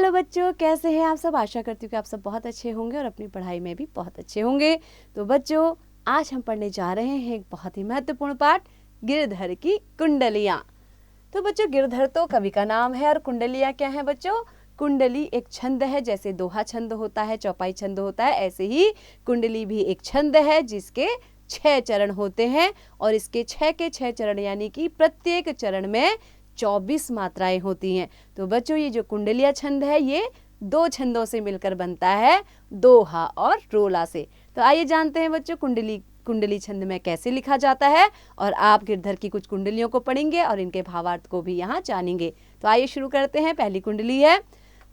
Hello बच्चों, कैसे हैं आप सब। आशा करती हूँ कि आप सब बहुत अच्छे होंगे और अपनी पढ़ाई में भी बहुत अच्छे होंगे। तो बच्चों, आज हम पढ़ने जा रहे हैं एक बहुत ही महत्वपूर्ण पाठ, गिरधर की कुंडलियाँ। तो बच्चों, गिरधर तो कवि का नाम है और कुंडलियाँ क्या है बच्चों। कुंडली एक छंद है, जैसे दोहा छंद होता है, चौपाई छंद होता है, ऐसे ही कुंडली भी एक छंद है जिसके 6 चरण होते हैं और इसके 6 के 6 चरण यानी कि प्रत्येक चरण में 24 मात्राएं होती हैं। तो बच्चों, ये जो कुंडलिया छंद है ये 2 छंदों से मिलकर बनता है, दोहा और रोला से। तो आइए जानते हैं बच्चों कुंडली छंद में कैसे लिखा जाता है और आप गिरधर की कुछ कुंडलियों को पढ़ेंगे और इनके भावार्थ को भी यहाँ जानेंगे। तो आइए शुरू करते हैं। पहली कुंडली है,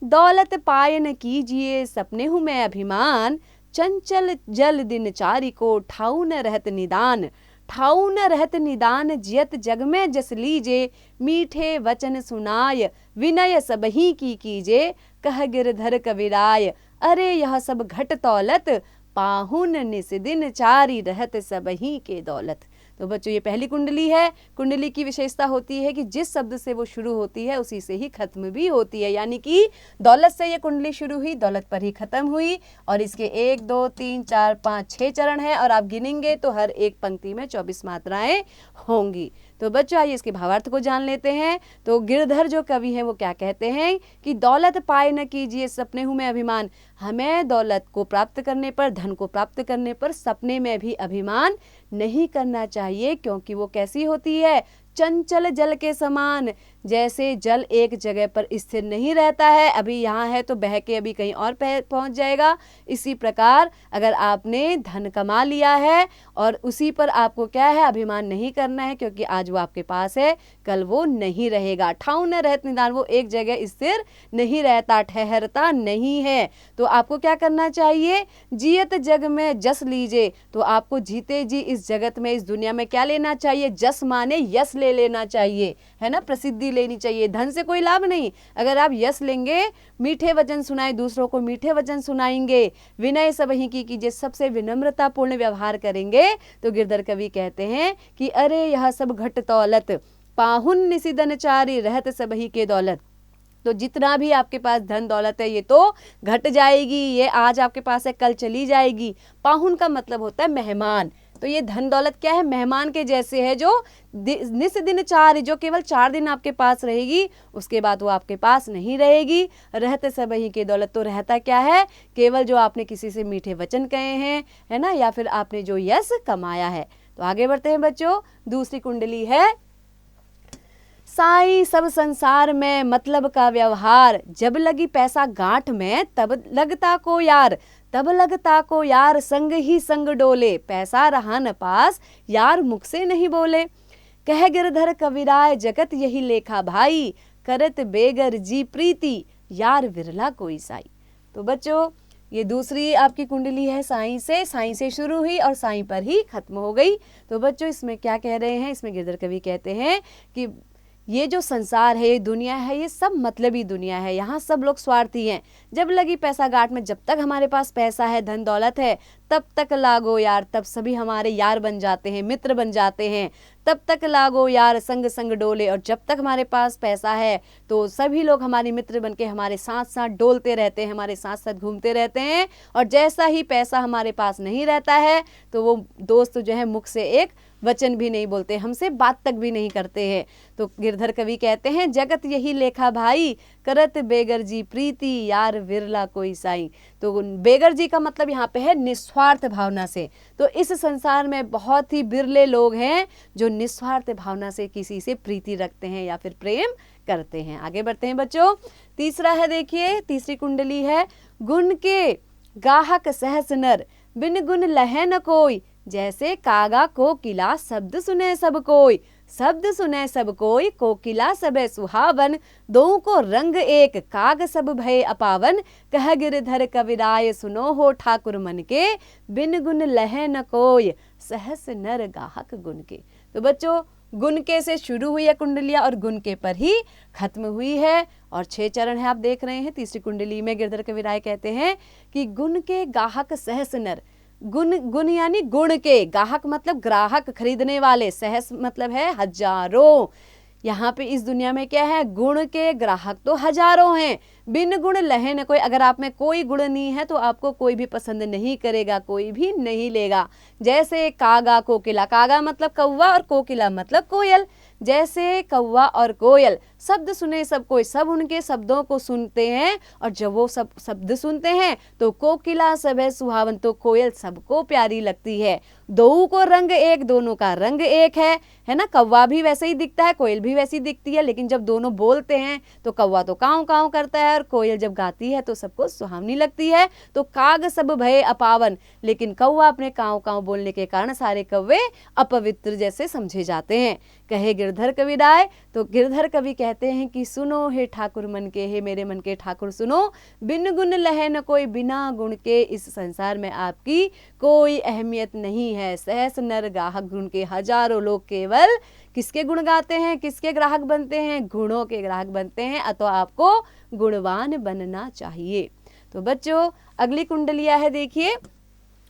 दौलत पाय न कीजिए सपने हूँ मैं अभिमान, चंचल जल दिन चारी को ठाऊ न रहत निदान, ठाऊ न रहत निदान जियत जग में जस लीजे, मीठे वचन सुनाय विनय सबही की कीजे, कह गिरधर कविराय अरे यह सब घट तौलत, पाहुन निस दिन चारी रहत सबही के दौलत। तो बच्चों, ये पहली कुंडली है। कुंडली की विशेषता होती है कि जिस शब्द से वो शुरू होती है उसी से ही खत्म भी होती है, यानी कि दौलत से ये कुंडली शुरू हुई, दौलत पर ही खत्म हुई। और इसके 1 2 3 4 5 6 चरण हैं और आप गिनेंगे तो हर एक पंक्ति में 24 मात्राएं होंगी। तो बच्चों, आइए इसके भावार्थ को जान लेते हैं। तो गिरधर जो कवि हैं वो क्या कहते हैं कि दौलत पाए न कीजिए सपने हूँ मैं अभिमान, हमें दौलत को प्राप्त करने पर, धन को प्राप्त करने पर सपने में भी अभिमान नहीं करना चाहिए, क्योंकि वो कैसी होती है, चंचल जल के समान। जैसे जल एक जगह पर स्थिर नहीं रहता है, अभी यहाँ है तो बह के अभी कहीं और पहुँच जाएगा, इसी प्रकार अगर आपने धन कमा लिया है और उसी पर आपको क्या है, अभिमान नहीं करना है, क्योंकि आज वो आपके पास है, कल वो नहीं रहेगा। ठाऊ न रहत निदान, वो एक जगह स्थिर नहीं रहता, ठहरता नहीं है। तो आपको क्या करना चाहिए, जियत जग में जस लीजिए। तो आपको जीते जी इस जगत में, इस दुनिया में क्या लेना चाहिए, जस माने यश ले लेना चाहिए, है ना, प्रसिद्धि लेनी चाहिए। धन से कोई लाभ नहीं, अगर आप यश लेंगे, मीठे वचन सुनाए, दूसरों को मीठे वचन सुनाएंगे, विनय सबही की कीजिए, सबसे विनम्रता पूर्ण व्यवहार करेंगे, तो गिरधर कवि कहते हैं कि अरे यह सब घट तौलत, पाहुन निसिदन चारी रहत सबही के दौलत। तो जितना भी आपके पास धन दौलत है ये तो घट जाएगी, ये आज आपके पास है कल चली जाएगी। पाहुन का मतलब होता है मेहमान, तो ये धन दौलत क्या है, मेहमान के जैसे है, जो निस दिन चार, जो केवल 4 दिन आपके पास रहेगी, उसके बाद वो आपके पास नहीं रहेगी। रहते सबही के दौलत, तो रहता क्या है, केवल जो आपने किसी से मीठे वचन कहे हैं, है ना, या फिर आपने जो यश कमाया है। तो आगे बढ़ते हैं बच्चों। दूसरी कुंडली है, साई सब संसार में मतलब का व्यवहार, जब लगी पैसा गांठ में तब लगता को यार, तब लगता को यार संग ही संग डोले, पैसा रहा न पास यार मुख से नहीं बोले, कह गिरधर कविराय जगत यही लेखा भाई, करत बेगर जी प्रीति यार विरला कोई साई। तो बच्चों, ये दूसरी आपकी कुंडली है, साई से शुरू हुई और साई पर ही खत्म हो गई। तो बच्चों, इसमें क्या कह रहे हैं, इसमें गिरधर कवि कहते हैं कि ये जो संसार है, ये दुनिया है, ये सब मतलबी दुनिया है, यहाँ सब लोग स्वार्थी हैं। जब लगी पैसा गांठ में, जब तक हमारे पास पैसा है, धन दौलत है, तब तक लागो यार, तब सभी हमारे यार बन जाते हैं, मित्र बन जाते हैं। तब तक लागो यार संग संग डोले, और जब तक हमारे पास पैसा है तो सभी लोग हमारे मित्र बन के हमारे साथ साथ डोलते रहते हैं, हमारे साथ साथ घूमते रहते हैं। और जैसा ही पैसा हमारे पास नहीं रहता है तो वो दोस्त जो है मुख से एक वचन भी नहीं बोलते, हमसे बात तक भी नहीं करते हैं। तो गिरधर कवि कहते हैं जगत यही लेखा भाई, करत बेगर जी प्रीति यार विरला कोई साई। तो बेगर जी का मतलब यहाँ पे है निस्वार्थ भावना से। तो इस संसार में बहुत ही बिरले लोग हैं जो निस्वार्थ भावना से किसी से प्रीति रखते हैं या फिर प्रेम करते हैं। आगे बढ़ते हैं बच्चों। तीसरा है, देखिए तीसरी कुंडली है, गुण के गाहक सहस नर, बिन गुण लहे न कोई, जैसे कागा कोकिला शब्द सुने सब कोई, शब्द सुने सब कोई कोकिला सबे सुहावन, दो को रंग एक काग सब भय अपावन, कह गिरधर कविराय सुनो हो ठाकुर मन के, बिन गुण लहे न कोई सहस नर गाहक गुण के। तो बच्चों, गुण के से शुरू हुई है कुंडलियां और गुण के पर ही खत्म हुई है और 6 चरण है, आप देख रहे हैं। तीसरी कुंडली में गिरधर कविराय कहते हैं कि गुण के गाहक सहस नर, गुण यानी गुण के, गाहक मतलब ग्राहक खरीदने वाले, सहस मतलब है हजारों, यहाँ पे इस दुनिया में क्या है, गुण के ग्राहक तो हजारों हैं, बिन गुण लहे न कोई। अगर आप में कोई गुण नहीं है तो आपको कोई भी पसंद नहीं करेगा, कोई भी नहीं लेगा। जैसे कागा कोकिला, कागा मतलब कौवा और कोकिला मतलब कोयल। जैसे कौवा और कोयल शब्द सुने सब कोई, सब उनके शब्दों को सुनते हैं, और जब वो सब शब्द सुनते हैं तो कोकिला सब है सुहावन, तो कोयल सबको प्यारी लगती है। दो को रंग एक, दोनों का रंग एक है ना। कौवा भी वैसे ही दिखता है, कोयल भी वैसी दिखती है, लेकिन जब दोनों बोलते हैं तो कौवा तो काँव काँव करता है और कोयल जब गाती है तो सबको सुहावनी लगती है। तो काग सब भय अपावन, लेकिन कौवा अपने काँव काँव बोलने के कारण सारे कौवे अपवित्र जैसे समझे जाते हैं। कहे गिरधर कवि राय, तो गिरधर कवि कहते हैं कि सुनो हे ठाकुर मन के, हे मेरे मन के ठाकुर सुनो, बिन गुण लहे न कोई, बिना गुण के इस संसार में आपकी कोई अहमियत नहीं है। सहस नर गाहक गुण के, हजारों लोग केवल किसके गुण गाते हैं, किसके ग्राहक बनते हैं, गुणों के ग्राहक बनते हैं। अतः आपको गुणवान बनना चाहिए। तो बच्चों अगली कुंडलिया है, देखिए,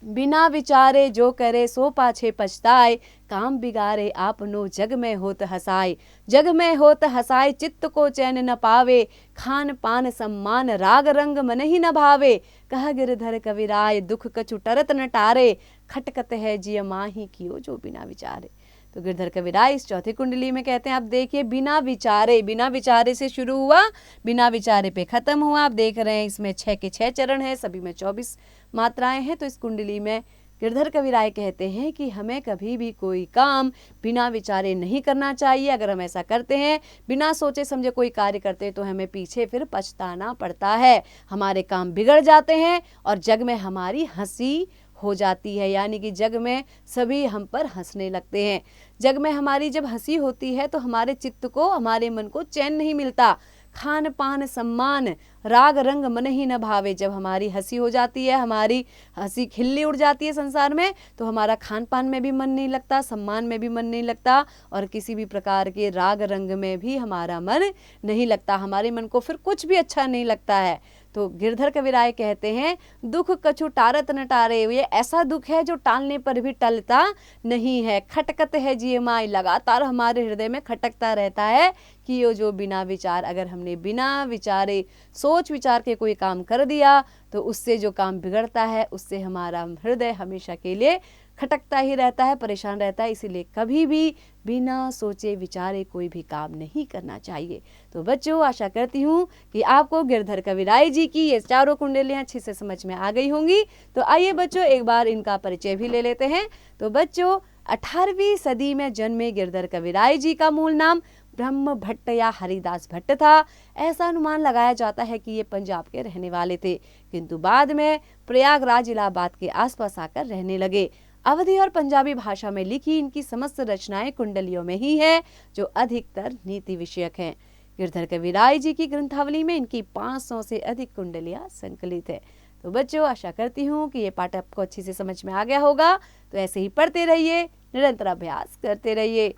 बिना विचारे जो करे सो पाछे पछताए, काम बिगाड़े आपनो जग में होत हसाए। जग में होत हसाए चित्त को चैन न पावे, खान पान सम्मान राग रंग मन ही न भावे। कह गिरधर कविराय दुख कछु टरत न टारे, खटकत है जिय माही कियो जो बिना विचारे। तो गिरधर कविराय इस चौथी कुंडली में कहते हैं, आप देखिए बिना विचारे, बिना विचारे से शुरू हुआ, बिना विचारे पे खत्म हुआ। आप देख रहे हैं इसमें 6 के 6 चरण है, सभी में 24 मात्राएं हैं। तो इस कुंडली में गिरधर कविराय कहते हैं कि हमें कभी भी कोई काम बिना विचारे नहीं करना चाहिए। अगर हम ऐसा करते हैं, बिना सोचे समझे कोई कार्य करते हैं, तो हमें पीछे फिर पछताना पड़ता है, हमारे काम बिगड़ जाते हैं और जग में हमारी हंसी हो जाती है, यानी कि जग में सभी हम पर हंसने लगते हैं। जग में हमारी जब हंसी होती है तो हमारे चित्त को, हमारे मन को चैन नहीं मिलता। खान पान सम्मान राग रंग मन ही न भावे, जब हमारी हंसी हो जाती है, हमारी हंसी खिल्ली उड़ जाती है संसार में, तो हमारा खान पान में भी मन नहीं लगता, सम्मान में भी मन नहीं लगता, और किसी भी प्रकार के राग रंग में भी हमारा मन नहीं लगता। हमारे मन को फिर कुछ भी अच्छा नहीं लगता है। तो गिरधर कविराय कहते हैं, दुख कछु टारत न टारे, ये ऐसा दुख है जो टालने पर भी टलता नहीं है। खटकत है जिय माई, लगातार हमारे हृदय में खटकता रहता है कि ये जो बिना विचार, अगर हमने बिना विचारे सोच विचार के कोई काम कर दिया तो उससे जो काम बिगड़ता है, उससे हमारा हृदय हमेशा के लिए खटकता ही रहता है, परेशान रहता है। इसीलिए कभी भी बिना सोचे विचारे कोई भी काम नहीं करना चाहिए। तो बच्चों आशा करती हूँ कि आपको गिरधर कविराय जी की ये चारों कुंडलियाँ अच्छे से समझ में आ गई होंगी। तो आइए बच्चों एक बार इनका परिचय भी ले लेते हैं। तो बच्चों 18वीं सदी में जन्मे गिरधर कविराय जी का मूल नाम ब्रह्म भट्ट या हरिदास भट्ट था। ऐसा अनुमान लगाया जाता है कि ये पंजाब के रहने वाले थे, किंतु बाद में प्रयागराज इलाहाबाद के आसपास आकर रहने लगे। अवधी और पंजाबी भाषा में लिखी इनकी समस्त रचनाएं कुंडलियों में ही है, जो अधिकतर नीति विषयक हैं। गिरधर कविराय जी की ग्रंथावली में इनकी 500 से अधिक कुंडलियां संकलित है। तो बच्चों आशा करती हूँ कि ये पाठ आपको अच्छे से समझ में आ गया होगा। तो ऐसे ही पढ़ते रहिए, निरंतर अभ्यास करते रहिए।